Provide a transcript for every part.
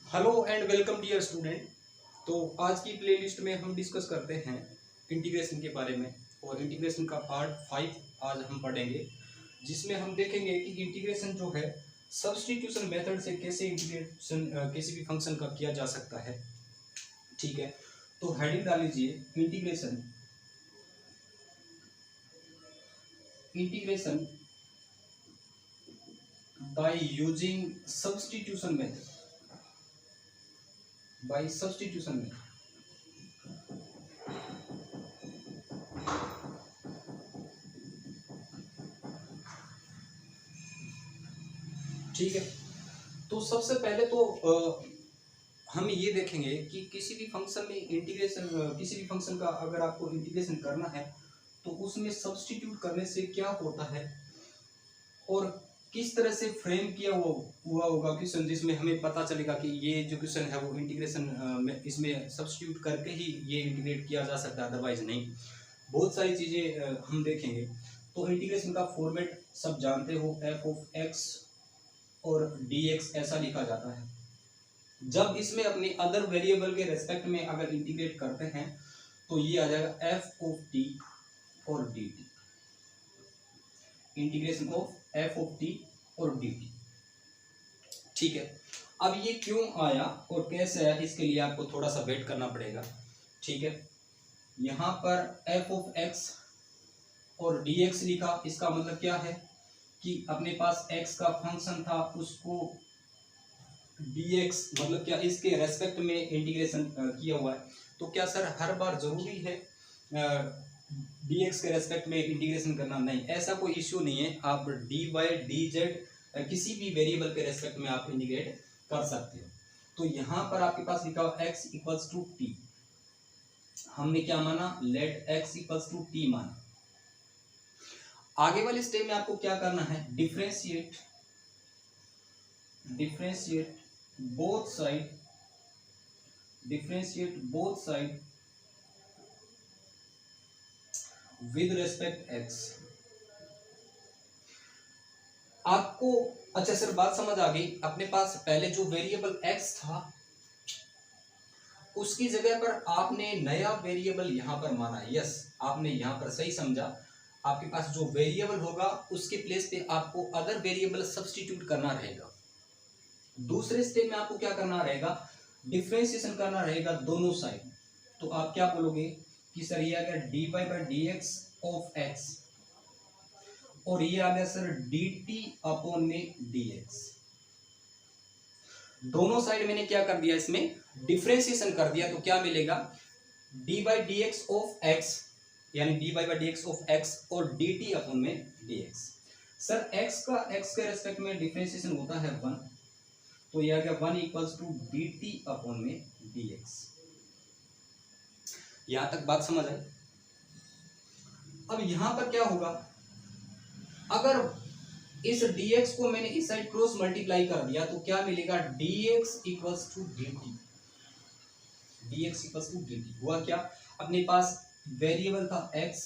Hello and welcome dear student. तो आज की प्लेलिस्ट में हम डिस्कस करते हैं इंटीग्रेशन के बारे में और इंटीग्रेशन का पार्ट 5 आज हम पढ़ेंगे, जिसमें हम देखेंगे कि इंटीग्रेशन जो है सब्स्टिट्यूशन मेथड से कैसे इंटीग्रेशन किसी भी फंक्शन का किया जा सकता है। ठीक है, तो हेडिंग डाल लीजिए integration integration by using substitution method ठीक है, तो सबसे पहले तो हम ये देखेंगे कि किसी भी फंक्शन में इंटीग्रेशन किसी भी फंक्शन का अगर आपको इंटीग्रेशन करना है तो उसमें सब्स्टिट्यूट करने से क्या होता है और किस तरह से फ्रेम किया हुआ होगा क्वेश्चन, जिसमें हमें पता चलेगा कि ये जो क्वेश्चन है वो इंटीग्रेशन में इसमें सब्स्टिट्यूट करके ही ये इंटीग्रेट किया जा सकता है, अदरवाइज नहीं। बहुत सारी चीज़ें हम देखेंगे। तो इंटीग्रेशन का फॉर्मेट सब जानते हो, एफ ऑफ एक्स और डी एक्स ऐसा लिखा जाता है। जब इसमें अपने अदर वेरिएबल के रेस्पेक्ट में अगर इंटीग्रेट करते हैं तो ये आ जाएगा एफ ऑफ टी और d T, integration of F of T और डी टी। ठीक है, अब ये क्यों आया और कैसे आया इसके लिए आपको थोड़ा सा वेट करना पड़ेगा। ठीक है, यहाँ पर एफ ऑफ एक्स और डी एक्स लिखा, इसका मतलब क्या है कि अपने पास x का फंक्शन था, उसको dx मतलब क्या इसके रेस्पेक्ट में इंटीग्रेशन किया हुआ है। तो क्या सर हर बार जरूरी है dx के रेस्पेक्ट में इंटीग्रेशन करना? नहीं, ऐसा कोई इश्यू नहीं है। आप dy dz किसी भी वेरिएबल के रेस्पेक्ट में आप इंटीग्रेट कर सकते हो। तो यहाँ पर आपके पास लिखा हुआ x इक्वल्स टू टी, हमने क्या माना, let x equals to T माना। आगे वाले स्टेप में आपको क्या करना है, differentiate both side with respect x। आपको अच्छा सर बात समझ आ गई। अपने पास पहले जो वेरिएबल x था उसकी जगह पर आपने नया वेरिएबल यहां पर माना। यस, आपने यहां पर सही समझा। आपके पास जो वेरिएबल होगा उसके प्लेस पे आपको अदर वेरिएबल सब्स्टिट्यूट करना रहेगा। दूसरे स्टेप में आपको क्या करना रहेगा, डिफरेंशिएशन करना रहेगा दोनों साइड। तो आप क्या बोलोगे कि सर ये आ गया D Y by D x of x और ये आ गया सर डी टी अपॉन में डी एक्स। दोनों साइड मैंने क्या कर दिया, इसमें डिफरेंशिएशन कर दिया। तो क्या मिलेगा, d by D x of x यानी d Y by D x of x और डी टी अपॉन में डी एक्स। सर एक्स का एक्स के रेस्पेक्ट में डिफरेंशिएशन होता है 1, तो यह आ गया 1 equals to d T upon में डी एक्स। यहां तक बात समझ आई। अब यहां पर क्या होगा, अगर इस dx को मैंने इस साइड क्रॉस मल्टीप्लाई कर दिया तो क्या मिलेगा, dx equals to dt। dx equals to dt हुआ क्या, अपने पास वेरिएबल था x,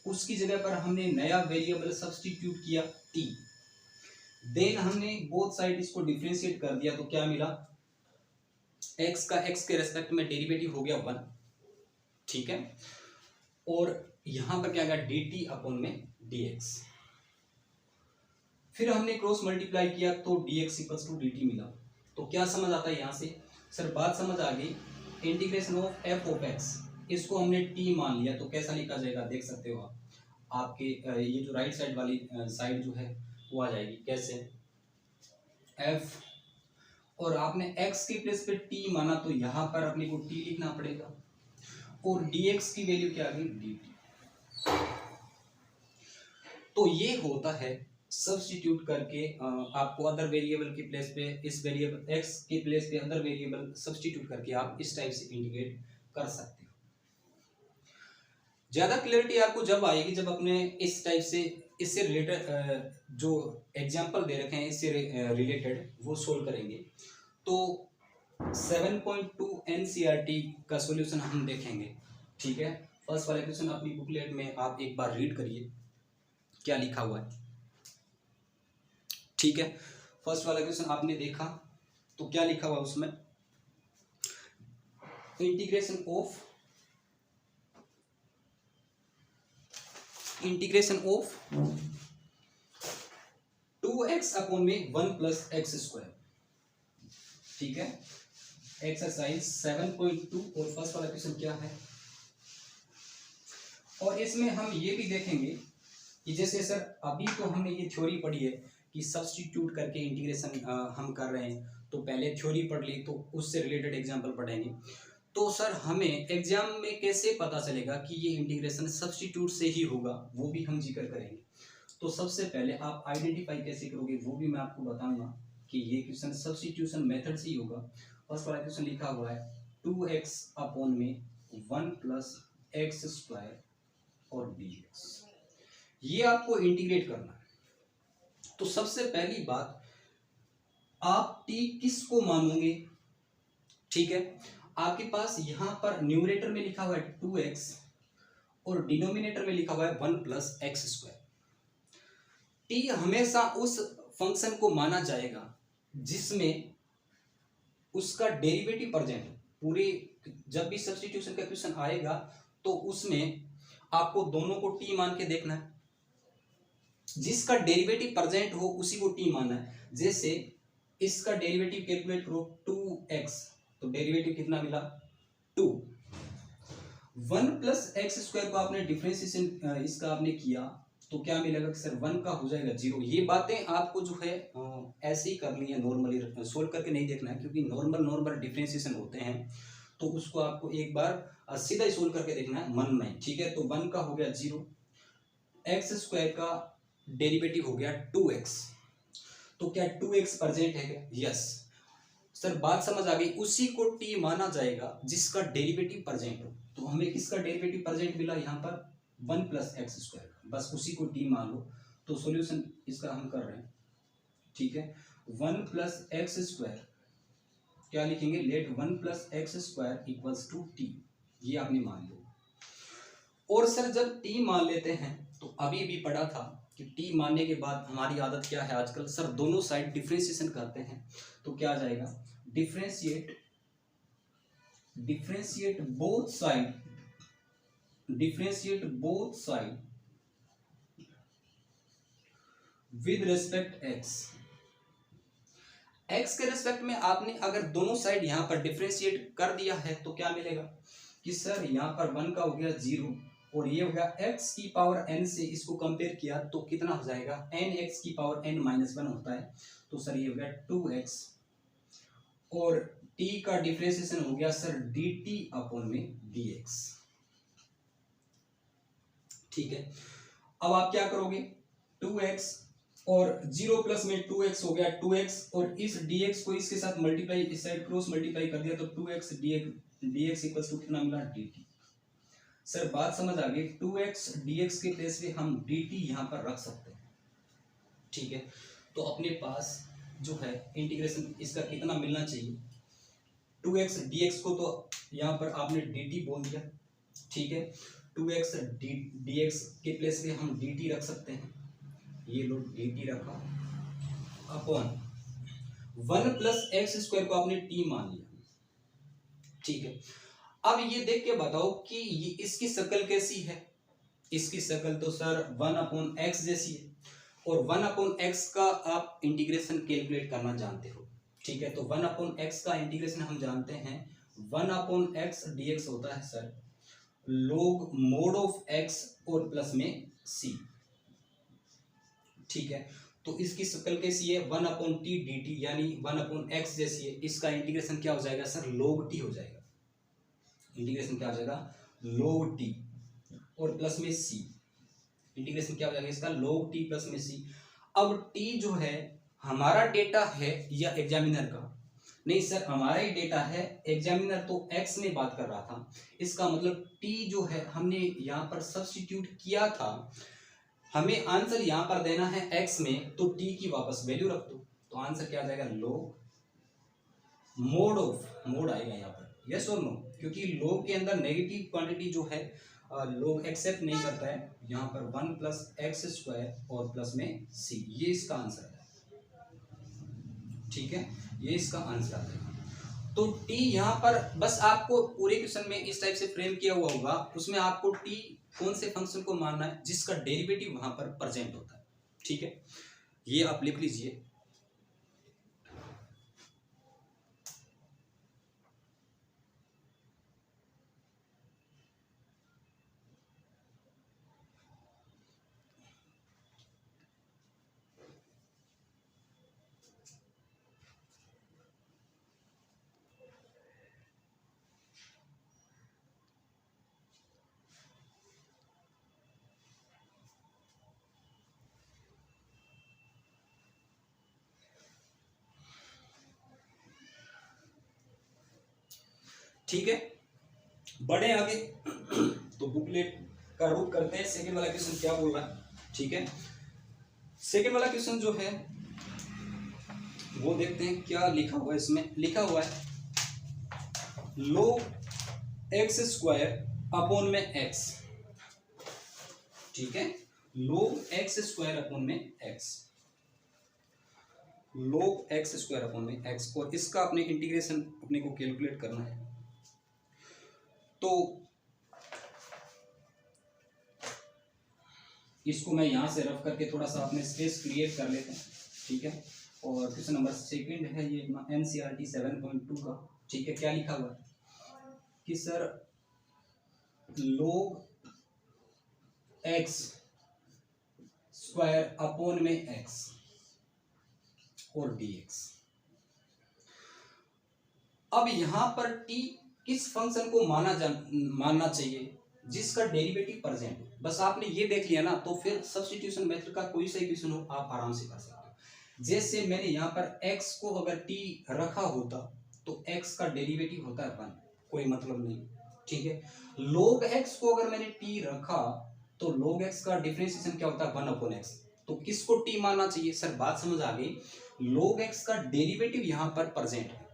उसकी जगह पर हमने नया वेरिएबल सब्स्टिट्यूट किया t, देन हमने बोथ साइड इसको डिफरेंशिएट कर दिया। तो क्या मिला, x का x के रेस्पेक्ट में डेरिवेटिव हो गया 1। ठीक है, और यहां पर क्या गया, dt अपॉन में dx। फिर हमने क्रॉस मल्टीप्लाई किया तो dx इक्वल्स टू dt मिला। तो क्या समझ आता है यहां से, सर बात समझ आ गई। Integration of f of x, इसको हमने t मान लिया, तो कैसा लिखा जाएगा देख सकते हो आप। आपके ये जो राइट साइड वाली साइड जो है वो आ जाएगी कैसे, f और आपने x की प्लेस पे t माना तो यहाँ पर अपने को t लिखना पड़ेगा और dx की वैल्यू क्या आ गई, dt। तो ये होता है सब्स्टिट्यूट करके आपको अदर वेरिएबल की प्लेस पे इस वेरिएबल x की प्लेस पे अदर वेरिएबल सब्स्टिट्यूट करके आप इस टाइप से इंटीग्रेट कर सकते हो। ज्यादा क्लियरिटी आपको जब आएगी जब अपने इस टाइप से इससे रिलेटेड जो एग्जांपल दे रखे हैं इससे रिलेटेड वो सोल्व करेंगे। तो 7.2 NCERT का सॉल्यूशन हम देखेंगे। ठीक है, फर्स्ट वाला क्वेश्चन अपनी बुकलेट में आप एक बार रीड करिए क्या लिखा हुआ है। ठीक है, फर्स्ट वाला क्वेश्चन आपने देखा तो क्या लिखा हुआ उसमें, इंटीग्रेशन ऑफ 2x अपॉन में 1 प्लस एक्स स्क्वायर। ठीक है, एक्सरसाइज 7.2 और फर्स्ट वाला क्वेश्चन क्या है। और इसमें हम ये भी देखेंगे कि जैसे सर अभी तो हमने ये थ्योरी पढ़ी है कि सब्स्टिट्यूट करके इंटीग्रेशन हम कर रहे हैं, तो पहले थ्योरी पढ़ ली, तो उससे रिलेटेड एग्जांपल पढ़ेंगे। तो सर हमें एग्जाम में कैसे पता चलेगा कि ये इंटीग्रेशन सब्स्टिट्यूट से ही होगा, वो भी हम जिक्र करेंगे। तो सबसे पहले आप आइडेंटिफाई कैसे करोगे वो भी मैं आपको बताऊंगा कि ये क्वेश्चन सब्स्टिट्यूशन मेथड से ही होगा। फर्स्ट वाला क्वेश्चन लिखा हुआ है 2x अपॉन में 1 प्लस एक्स स्क्वायर और dx, ये आपको इंटीग्रेट करना है। तो सबसे पहली बात, आप t किसको मानोगे। ठीक है, आपके पास यहां पर न्यूमरेटर में लिखा हुआ है 2x और डिनोमिनेटर में लिखा हुआ है 1 प्लस एक्स स्क्वायर। टी हमेशा उस फंक्शन को माना जाएगा जिसमें उसका डेरिवेटिव प्रेजेंट है। पूरे जब भी सब्स्टिट्यूशन का क्वेश्चन आएगा तो उसमें आपको दोनों को टी मान के देखना है, जिसका डेरिवेटिव प्रेजेंट हो उसी को टी मानना है। जैसे इसका डेरिवेटिव कैलकुलेट करो 2x, तो डेरिवेटिव कितना मिला 2। 1 प्लस एक्स स्क्वायर को आपने डिफरेंशिएशन इसका आपने किया तो क्या मिलेगा सर 1 का हो जाएगा 0। ये बातें आपको जो है ऐसे ही करनी है, नॉर्मली सोल्व करके नहीं देखना है, क्योंकि नॉर्मल डिफरेंशिएशन होते हैं तो उसको आपको एक बार सीधा ही सोल्व करके देखना है मन में। ठीक है, तो 1 का हो गया 0, एक्स स्क्वायर का डेरिवेटिव हो गया 2x, तो क्या 2x प्रेजेंट है क्या, यस सर, बात समझ आ गई। उसी को t माना जाएगा जिसका डेरिवेटिव प्रेजेंट हो। तो हमें किसका डेरिवेटिव प्रेजेंट मिला यहाँ पर 1 प्लस एक्स स्क्वायर, बस उसी को t मान लो। तो सॉल्यूशन इसका हम कर रहे हैं। ठीक है, 1 प्लस एक्स स्क्वायर क्या लिखेंगे, let 1 plus X square equals to T, ये आपने मान लो। और सर जब t मान लेते हैं तो अभी भी पढ़ा था कि t मानने के बाद हमारी आदत क्या है आजकल सर, दोनों साइड डिफरेंशिएशन करते हैं। तो क्या आ जाएगा, differentiate both side with respect x के रिस्पेक्ट में आपने अगर दोनों साइड यहां पर डिफरेंशिएट कर दिया है तो क्या मिलेगा कि सर यहां पर 1 का हो गया 0 और ये हो गया x की पावर n से इसको कंपेयर किया तो कितना हो जाएगा, nx की पावर n माइनस 1 होता है। तो सर ये हो गया 2x और t का डिफरेंशिएशन हो गया सर dt अपॉन में dx। ठीक है, अब आप क्या करोगे, 2x और 0 प्लस में 2x हो गया 2x और इस dx को इसके साथ मल्टीप्लाई, इस साइड क्रॉस मल्टीप्लाई कर दिया तो 2x dx इक्वल्स टू कितना मिला dt। सर बात समझ आ गई, 2x dx के प्लेस पे हम dt यहां पर रख सकते हैं। ठीक है, तो अपने पास जो है इंटीग्रेशन इसका कितना मिलना चाहिए, 2x dx को तो यहां पर आपने dt बोल दिया। ठीक है, 2x dx के प्लेस पे हम dt रख सकते हैं, ये लो dt रखा अपॉन 1 प्लस एक्स स्क्वायर को आपने t मान लिया। ठीक है, अब ये देख के बताओ कि ये इसकी शक्ल कैसी है। इसकी शक्ल तो सर 1 अपॉन एक्स जैसी है और 1 अपॉन एक्स का आप इंटीग्रेशन कैलकुलेट करना जानते हो। ठीक है, तो 1 अपॉन एक्स का इंटीग्रेशन हम जानते हैं 1 अपॉन एक्स dx होता है sir log mod of x और प्लस में c। ठीक है, तो इसकी शक्ल कैसी है 1 अपॉन टी dt यानी 1 अपॉन एक्स जैसी है। इसका इंटीग्रेशन क्या हो जाएगा सर log t हो जाएगा। इंटीग्रेशन क्या हो जाएगा log t और प्लस में c, इंटीग्रेशन क्या हो जाएगा इसका log t प्लस में c। अब t जो है हमारा डेटा है या एग्जामिनर का, नहीं सर हमारा ही डेटा है, एग्जामिनर तो x में बात कर रहा था। इसका मतलब t जो है हमने यहाँ पर सब्स्टिट्यूट किया था, हमें आंसर यहाँ पर देना है x में, तो t की वापस वैल्यू रख दो। तो आंसर क्या आ जाएगा log मोड आएगा यहाँ पर, यस और नो, क्योंकि log के अंदर नेगेटिव क्वांटिटी जो है log एक्सेप्ट नहीं करता है। यहाँ पर 1 प्लस एक्स स्क्वायर और प्लस में c, ये इसका आंसर है। ठीक है, ये इसका आंसर आ जाएगा। तो टी यहाँ पर बस आपको पूरे क्वेश्चन में इस टाइप से फ्रेम किया हुआ होगा, उसमें आपको टी कौन से फंक्शन को मानना है जिसका डेरिवेटिव वहां पर प्रेजेंट होता है। ठीक है, ये आप लिख लीजिए। ठीक है, बढ़े आगे। तो बुकलेट का रुख करते हैं, सेकंड वाला क्वेश्चन क्या बोल रहा है। ठीक है, सेकंड वाला क्वेश्चन जो है वो देखते हैं क्या लिखा हुआ है। इसमें लिखा हुआ है log एक्स स्क्वायर अपॉन में एक्स। ठीक है, log एक्स स्क्वायर अपॉन में x, log x square upon में एक्स, और इसका अपने इंटीग्रेशन अपने को कैलकुलेट करना है। तो इसको मैं यहां से रफ करके थोड़ा सा अपने स्पेस क्रिएट कर लेते हैं। ठीक है, और क्वेश्चन नंबर सेकंड है ये NCERT 7.2 का। ठीक है, क्या लिखा हुआ है कि sir log x square upon में एक्स और dx। अब यहां पर t किस फंक्शन को मानना चाहिए जिसका डेरिवेटिव प्रेजेंट हो। बस आपने ये देख लिया ना, तो फिर सब्स्टिट्यूशन मेथड का कोई सा क्वेश्चन हो आप आराम से कर सकते हो। जैसे मैंने यहाँ पर x को अगर t रखा होता तो x का डेरिवेटिव होता है 1, कोई मतलब नहीं। ठीक है, log x को अगर मैंने t रखा तो log x का डिफरेंशिएशन क्या होता है 1 अपॉन x। तो किसको t मानना चाहिए सर, बात समझ आ गई। log x का डेरिवेटिव यहाँ पर प्रेजेंट है,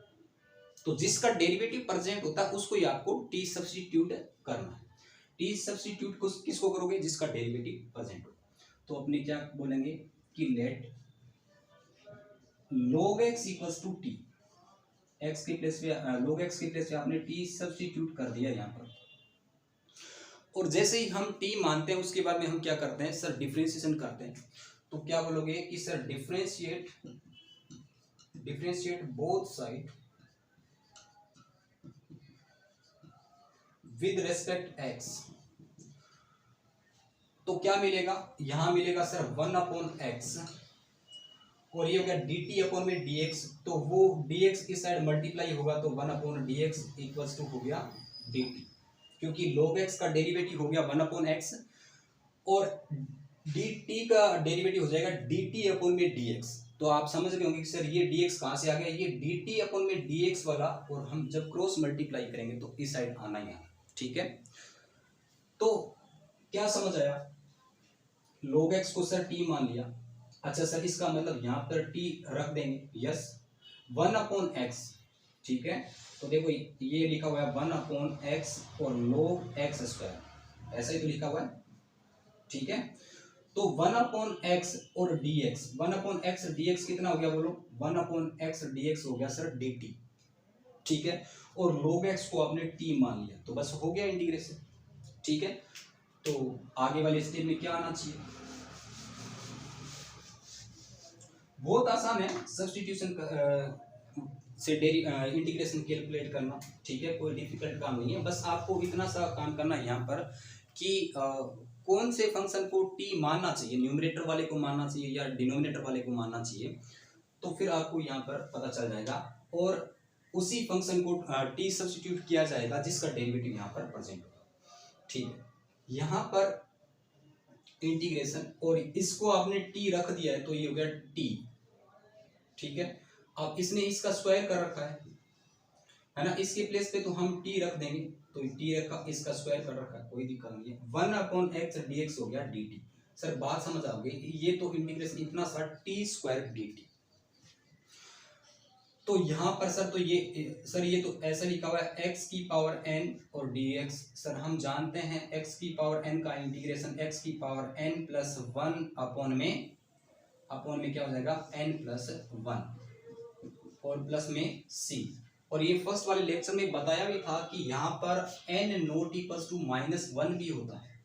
तो जिसका डेरिवेटिव प्रेजेंट होता है उसको ही आपको टी सब्स्टिट्यूट करना है। टी सब्स्टिट्यूट को किसको करोगे, जिसका डेरिवेटिव प्रेजेंट हो। तो अपने क्या बोलेंगे कि let log x equals to T, X के प्लेस पे log x के प्लेस पे आपने टी सब्स्टिट्यूट कर दिया यहाँ पर। और जैसे ही हम टी मानते हैं उसके बाद में हम क्या करते हैं सर, डिफरेंशिएशन करते हैं। तो क्या बोलोगे कि sir differentiate both side with respect x। तो क्या मिलेगा, यहां मिलेगा सर 1 अपॉन एक्स, और ये हो गया dt अपॉन में dx। तो वो dx की साइड मल्टीप्लाई होगा तो 1 अपॉन dx इक्वल्स टू हो गया dt, क्योंकि log x का डेरिवेटिव हो गया 1 अपॉन x और dt का डेरिवेटिव हो जाएगा dt अपॉन में dx। तो आप समझ गए होंगे कि सर ये dx कहां से आ गया, ये dt अपॉन में dx वाला, और हम जब क्रॉस मल्टीप्लाई करेंगे तो इस साइड आना ही आना। ठीक है, तो क्या समझ आया, log x को सर t मान लिया। अच्छा सर, इसका मतलब यहां पर t रख देंगे, यस 1 अपॉन एक्स। ठीक है, तो देखो ये लिखा हुआ है 1 अपॉन एक्स और log x स्क्वायर, ऐसा ही तो लिखा हुआ है। ठीक है, तो 1 अपॉन एक्स और dx, 1 अपॉन एक्स dx कितना हो गया बोलो, 1 अपॉन एक्स dx हो गया सर dt। ठीक है, और log x को आपने t मान लिया, तो बस हो गया इंटीग्रेशन। ठीक है, तो आगे वाले स्टेप में क्या आना चाहिए, बहुत आसान है सब्स्टिट्यूशन से इंटीग्रेशन कैलकुलेट करना। ठीक है, कोई डिफिकल्ट काम नहीं है, बस आपको इतना सा काम करना है यहाँ पर कि कौन से फंक्शन को t मानना चाहिए, न्यूमरेटर वाले को मानना चाहिए या डिनोमिनेटर वाले को मानना चाहिए, तो फिर आपको यहाँ पर पता चल जाएगा और उसी फंक्शन को t सब्स्टिट्यूट किया जाएगा जिसका डेरिवेटिव यहाँ पर प्रेजेंट होगा। ठीक है, यहाँ पर इंटीग्रेशन, और इसको आपने t रख दिया है तो ये हो गया t। ठीक है, अब इसने इसका स्क्वायर कर रखा है ना, इसके प्लेस पे तो हम t रख देंगे, तो t रखा, इसका स्क्वायर कर रखा है, कोई दिक्कत नहीं है। 1 अपॉन एक्स dx हो गया dt। सर बात समझ आओगे, ये तो इंटीग्रेशन इतना सा t स्क्वायर dt। तो यहाँ पर सर तो ये तो ऐसा लिखा हुआ है x की पावर n और dx। सर हम जानते हैं x की पावर n का इंटीग्रेशन x की पावर n प्लस 1 अपॉन में क्या हो जाएगा n प्लस 1। और प्लस में सी। और ये फर्स्ट वाले लेक्चर में बताया भी था कि यहाँ पर n नॉट इक्वल्स टू -1 भी होता है,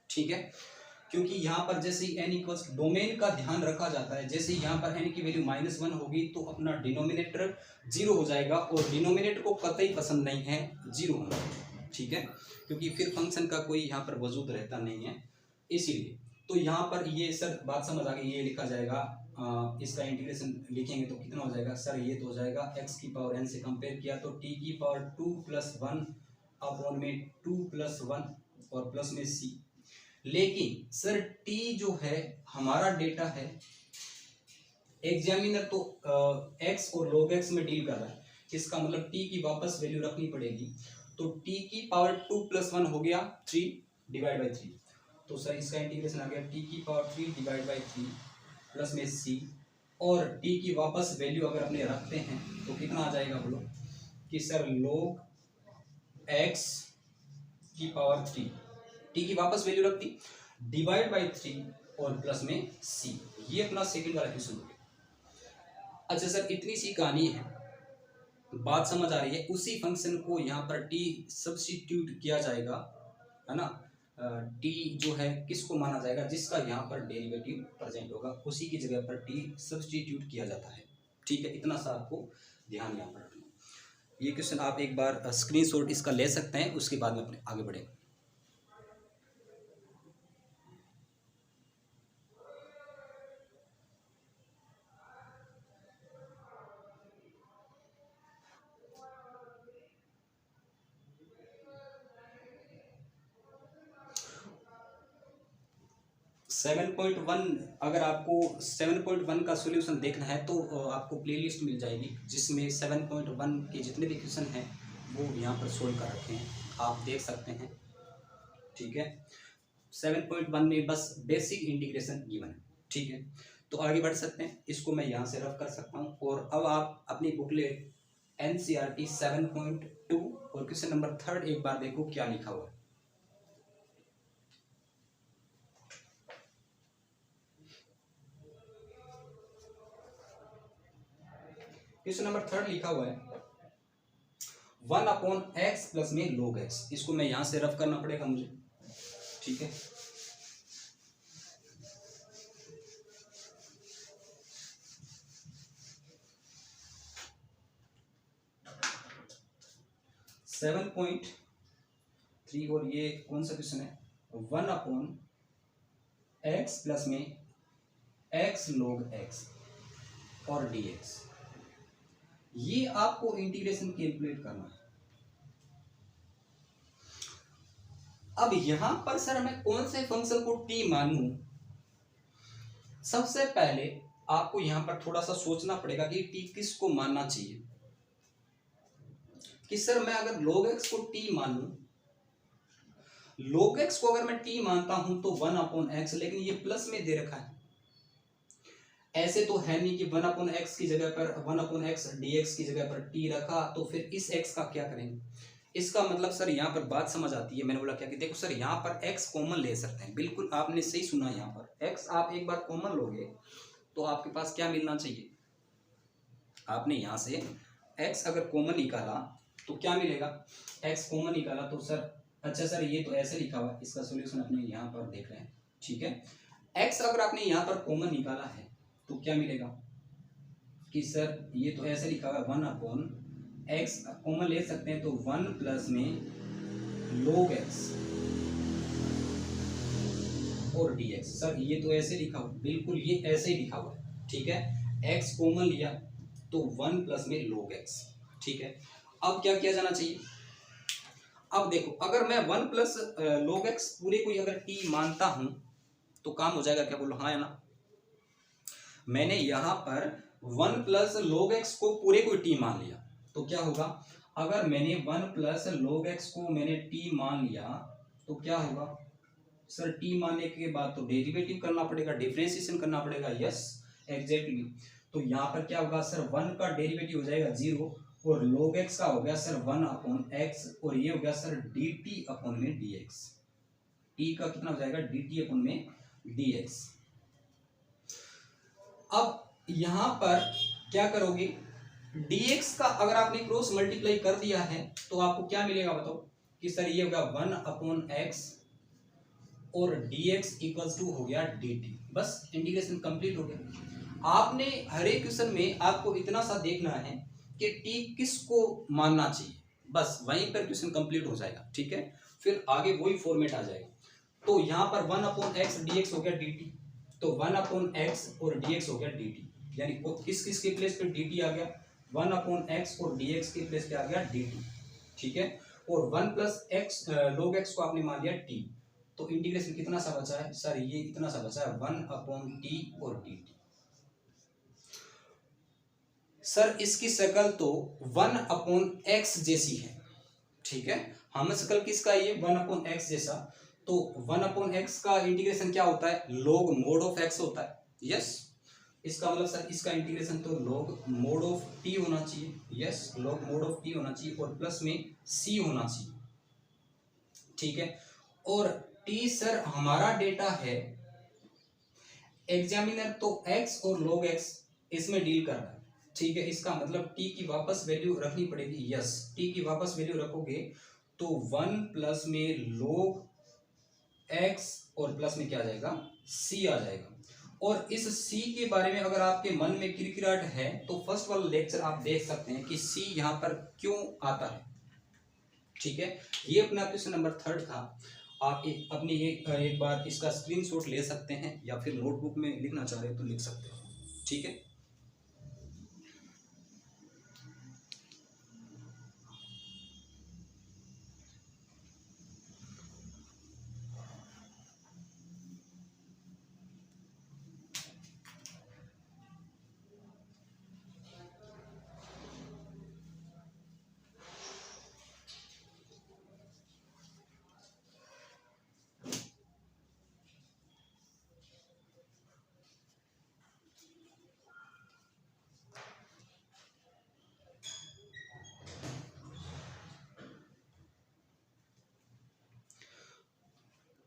ठीक है, क्योंकि यहाँ पर जैसे ही n इक्वल्स डोमेन का ध्यान रखा जाता है, जैसे ही यहाँ पर n की वैल्यू -1 होगी तो अपना डिनोमिनेटर 0 हो जाएगा, और डिनोमिनेटर को कतई पसंद नहीं है 0 होना, ठीक है, क्योंकि फिर फंक्शन का कोई यहाँ पर वजूद रहता नहीं है, इसीलिए। तो यहाँ पर ये सर बात समझ आ गई, ये लिखा जाएगा, इसका इंटीग्रेशन लिखेंगे तो कितना हो जाएगा सर, ये तो हो जाएगा x की पावर n से कंपेयर किया तो t की पावर 2 + 1 अपॉन में 2 + 1 और प्लस में c। लेकिन सर t जो है हमारा डेटा है, एग्जामिनर तो x और log x में डील कर रहा है, इसका मतलब t की वापस वैल्यू रखनी पड़ेगी, तो t की पावर 2 + 1 हो गया 3 डिवाइड बाई 3, तो सर इसका इंटीग्रेशन आ गया t की पावर 3 डिवाइड बाई 3 प्लस में c, और t की वापस वैल्यू अगर अपने रखते हैं तो कितना आ जाएगा बोलो कि सर log x की पावर 3, t की वापस वैल्यू रख दी डिवाइड बाई 3 और प्लस में c। ये अपना सेकंड वाला क्वेश्चन हो गया। अच्छा सर इतनी सी कहानी है, बात समझ आ रही है, उसी फंक्शन को यहाँ पर t सब्स्टिट्यूट किया जाएगा, है ना, t जो है किसको माना जाएगा, जिसका यहाँ पर डेरिवेटिव प्रेजेंट होगा, उसी की जगह पर t सब्स्टिट्यूट किया जाता है, ठीक है, इतना सा आपको ध्यान यहाँ पर रखना। ये क्वेश्चन आप एक बार स्क्रीनशॉट इसका ले सकते हैं, उसके बाद में अपने आगे बढ़ेंगे। सेवन पॉइंट वन, अगर आपको 7.1 का सॉल्यूशन देखना है तो आपको प्लेलिस्ट मिल जाएगी, जिसमें 7.1 के जितने भी क्वेश्चन हैं वो यहाँ पर सोल्व कर रखे हैं, आप देख सकते हैं, ठीक है। 7.1 में बस बेसिक इंटीग्रेशन गिवन है, ठीक है, तो आगे बढ़ सकते हैं, इसको मैं यहाँ से रफ कर सकता हूँ। और अब आप अपनी बुकलेट NCERT 7.2 और क्वेश्चन नंबर 3 एक बार देखो क्या लिखा हुआ है। क्वेश्चन नंबर 3 लिखा हुआ है 1/x प्लस में log x, इसको मैं यहां से रफ करना पड़ेगा मुझे, ठीक है। सेवन पॉइंट 3 और ये कौन सा क्वेश्चन है, 1/x प्लस में x log x और dx, ये आपको इंटीग्रेशन कैलकुलेट करना है। अब यहां पर सर मैं कौन से फंक्शन को t मानूं, सबसे पहले आपको यहां पर थोड़ा सा सोचना पड़ेगा कि t किसको मानना चाहिए, कि सर मैं अगर log x को t मानूं, log x को अगर मैं t मानता हूं तो 1/x, लेकिन ये प्लस में दे रखा है, ऐसे तो है नहीं कि 1/x की जगह पर 1/x dx की जगह पर t रखा, तो फिर इस x का क्या करेंगे। इसका मतलब सर यहाँ पर बात समझ आती है, मैंने बोला क्या कि देखो सर यहाँ पर x कॉमन ले सकते हैं, बिल्कुल आपने सही सुना, यहाँ पर x आप एक बार कॉमन लोगे तो आपके पास क्या मिलना चाहिए, आपने यहाँ से x अगर कॉमन निकाला तो क्या मिलेगा, x कॉमन निकाला तो सर, अच्छा सर ये तो ऐसे लिखा हुआ है, इसका सोल्यूशन अपने यहाँ पर देख रहे हैं, ठीक है। x अगर आपने यहाँ पर कॉमन निकाला है तो क्या मिलेगा कि सर ये तो ऐसे लिखा हुआ है 1/x, कॉमन ले सकते हैं तो 1 प्लस में log x और dx, सर ये तो ऐसे लिखा हुआ, बिल्कुल ये ऐसे ही लिखा हुआ है, ठीक है, x कॉमन लिया तो 1 प्लस में log x, ठीक है। अब क्या किया जाना चाहिए, अब देखो अगर मैं 1 प्लस log x पूरे को अगर t मानता हूं तो काम हो जाएगा, क्या बोलो हाँ या ना। मैंने यहां पर 1 प्लस log x को पूरे को t मान लिया तो क्या होगा, अगर मैंने 1 प्लस log x को मैंने t मान लिया तो क्या होगा सर, t मानने के बाद तो डेरिवेटिव करना पड़ेगा, डिफरेंशिएशन करना पड़ेगा, यस एग्जैक्टली। तो यहाँ पर क्या होगा सर, 1 का डेरिवेटिव हो जाएगा 0 और log x का हो गया सर 1/x, और ये हो गया सर dt अपॉन में dx, t का कितना हो जाएगा dt अपॉन में dx। अब यहाँ पर क्या करोगे, dx का अगर आपने क्रॉस मल्टीप्लाई कर दिया है तो आपको क्या मिलेगा बताओ, कि सर ये होगा 1/x और dx इक्वल्स टू हो गया dt। बस इंटीग्रेशन कंप्लीट हो गया। आपने हर एक क्वेश्चन में आपको इतना सा देखना है कि t किसको मानना चाहिए, बस वहीं पर क्वेश्चन कंप्लीट हो जाएगा। ठीक है, फिर आगे वही फॉर्मेट आ जाएगा। तो यहाँ पर 1/x dx हो गया dt, तो 1/x और dx हो गया dt, यानी किस किस के प्लेस पे dt आ गया, 1/x और dx के प्लेस पे आ गया dt। ठीक है, और 1 प्लस एक्स log x को आपने मान लिया t, तो इंटीग्रेशन कितना सा बचा है सर, ये इतना सा बचा है 1/t और dt। सर इसकी शक्ल तो 1/x जैसी है। ठीक है, हमें शक्ल किसका, ये 1/x जैसा, तो 1/x का इंटीग्रेशन क्या होता है, log mod ऑफ x होता है। यस, इसका मतलब सर इसका इंटीग्रेशन तो log mod ऑफ t होना चाहिए। Yes, log mod of t होना चाहिए और प्लस में c होना चाहिए। ठीक है, और t सर हमारा डेटा है, एग्जामिनर तो x और log x इसमें डील कर रहा है। ठीक है, इसका मतलब t की वापस वैल्यू रखनी पड़ेगी। यस, t की वापस वैल्यू रखोगे तो 1 प्लस में log x और प्लस में क्या आ जाएगा, c आ जाएगा। और इस c के बारे में अगर आपके मन में किरकिराहट है तो फर्स्ट वाला लेक्चर आप देख सकते हैं कि c यहाँ पर क्यों आता है। ठीक है, ये अपना क्वेश्चन नंबर 3 था। आप अपनी एक बार इसका स्क्रीनशॉट ले सकते हैं या फिर नोटबुक में लिखना चाह रहे हो तो लिख सकते हैं। ठीक है,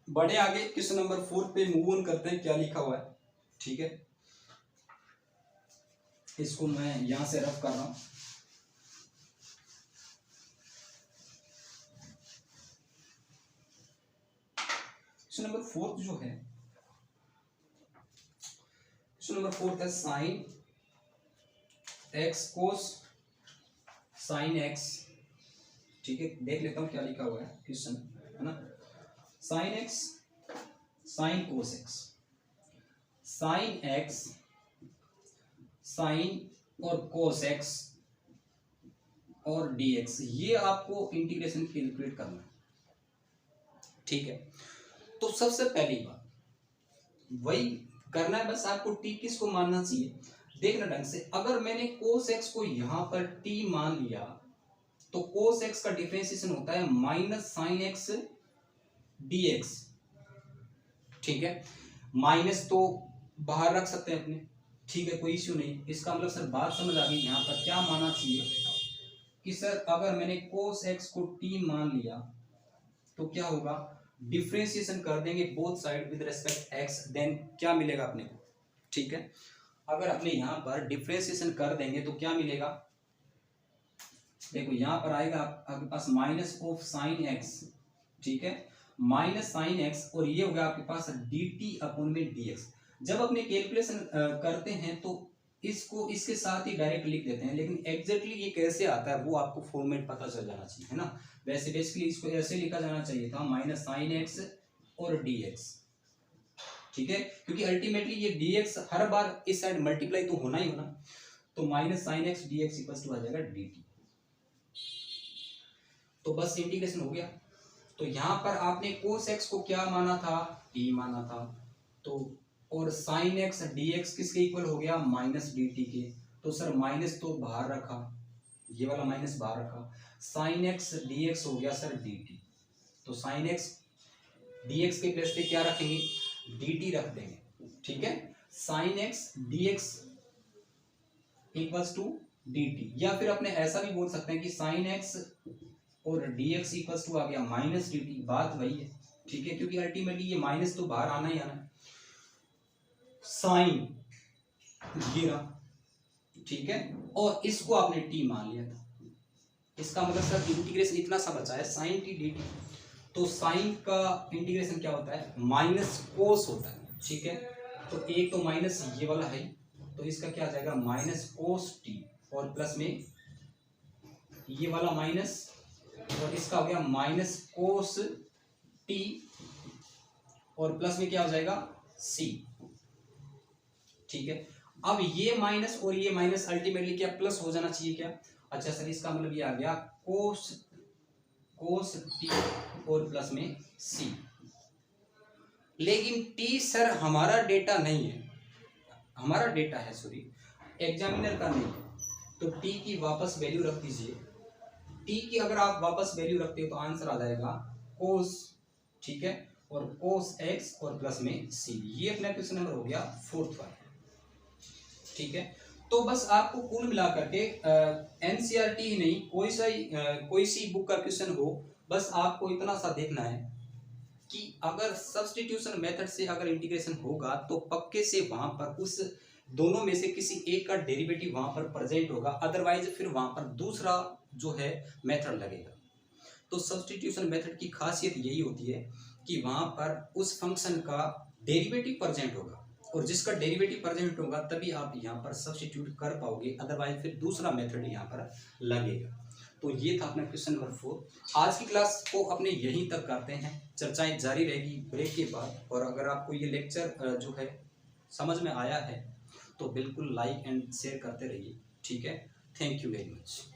बड़े आगे क्वेश्चन नंबर 4 पे मूव ऑन करते हैं, क्या लिखा हुआ है। ठीक है, इसको मैं यहां से रफ कर रहा हूं। क्वेश्चन नंबर 4 जो है, क्वेश्चन नंबर 4 है साइन एक्स कोस साइन एक्स। ठीक है, देख लेता हूं क्या लिखा हुआ है क्वेश्चन, है ना। Sine X sine cos X, sine X sine और कोस एक्स और dx, ये आपको इंटीग्रेशन कैलकुलेट करना है। ठीक है, तो सबसे पहली बात वही करना है, बस आपको t किसको मानना चाहिए देखना ढंग से। अगर मैंने कोस एक्स को यहां पर t मान लिया तो कोस एक्स का डिफरेंशिएशन होता है माइनस साइन एक्स dx। ठीक है, माइनस तो बाहर रख सकते हैं अपने, ठीक है, कोई इश्यू नहीं। इसका मतलब सर बात समझ आ गई। यहाँ पर क्या मानना चाहिए कि सर अगर मैंने कोस एक्स को t मान लिया तो क्या होगा, डिफरेंशिएशन कर देंगे both side with respect x, then क्या मिलेगा अपने को। ठीक है, अगर अपने यहाँ पर डिफरेंशिएशन कर देंगे तो क्या मिलेगा, देखो यहाँ पर आएगा आपके पास माइनस ऑफ साइन एक्स। ठीक है, माइनस साइन एक्स और ये होगा आपके पास dt अपॉन में dx। जब अपने कैलकुलेशन करते हैं तो इसको इसके साथ ही डायरेक्ट लिख देते हैं, लेकिन एग्जैक्टली ये कैसे आता है वो आपको फॉर्मेट पता चल जाना चाहिए, है ना। वैसे बेसिकली इसको ऐसे लिखा जाना चाहिए था, माइनस साइन एक्स और dx। ठीक है, क्योंकि अल्टीमेटली ये dx हर बार इस साइड मल्टीप्लाई तो होना ही होना, तो minus sine x dx equals to आ जाएगा dt। तो बस इंटीग्रेशन हो गया। तो यहाँ पर आपने कोस एक्स को क्या माना था, t माना था, तो और साइन एक्स dx किसके इक्वल हो गया, माइनस dt के। तो सर माइनस तो बाहर रखा, ये वाला माइनस बाहर रखा, साइन एक्स dx हो गया सर dt। तो साइन एक्स dx के प्लेस पे क्या रखेंगे, dt रख देंगे। ठीक है, sine x dx equals to dt, या फिर अपने ऐसा भी बोल सकते हैं कि साइन एक्स और dx इक्वल्स टू आ गया माइनस dt, बात वही है। ठीक है, क्योंकि अल्टीमेटली ये माइनस तो बाहर आना ही आना है। साइन गिरा ठीक है, और इसको आपने टी मान लिया था। इसका मतलब सर इंटीग्रेशन इतना सा बचा है साइन टी डी टी। तो साइन का इंटीग्रेशन क्या होता है, माइनस कोस होता है, ठीक है। तो एक तो माइनस ये वाला है, तो इसका क्या आ जाएगा माइनस कोस टी, और प्लस में ये वाला माइनस, और इसका हो गया माइनस कोस टी, और प्लस में क्या हो जाएगा सी, ठीक है। अब ये माइनस और ये माइनस अल्टीमेटली क्या प्लस हो जाना चाहिए क्या। अच्छा सर, इसका मतलब ये आ गया कोस टी और प्लस में सी। लेकिन टी सर हमारा डेटा नहीं है, हमारा डेटा है सॉरी, एग्जामिनर का नहीं है। तो टी की वापस वैल्यू रख दीजिए। टी की अगर आप वापस वैल्यू रखते हो तो आंसर आ जाएगा कोस, ठीक है, और कोस एक्स और प्लस में सी। ये अपना क्वेश्चन नंबर हो गया 4th वाला, ठीक है। तो बस आपको कुल मिलाकर के एनसीईआरटी ही नहीं, कोई सी बुक का क्वेश्चन हो, बस आपको इतना सा देखना है कि अगर सब्स्टिट्यूशन मेथड से अगर इंटीग्रेशन होगा तो पक्के से वहां पर उस दोनों में से किसी एक का डेरिवेटिव वहां पर प्रेजेंट होगा, अदरवाइज फिर वहां पर दूसरा जो है मेथड लगेगा। तो सब्स्टिट्यूशन मेथड की खासियत यही होती है कि वहां पर उस फंक्शन का डेरिवेटिव प्रेजेंट होगा, और जिसका डेरिवेटिव प्रेजेंट होगा तभी आप यहाँ पर सब्स्टिट्यूट कर पाओगे, अदरवाइज फिर दूसरा मेथड यहाँ पर लगेगा। तो ये था अपना क्वेश्चन नंबर 4। आज की क्लास को अपने यहीं तक करते हैं, चर्चाएं जारी रहेगी ब्रेक के बाद। और अगर आपको ये लेक्चर जो है समझ में आया है तो बिल्कुल लाइक एंड शेयर करते रहिए, ठीक है। Thank you very much.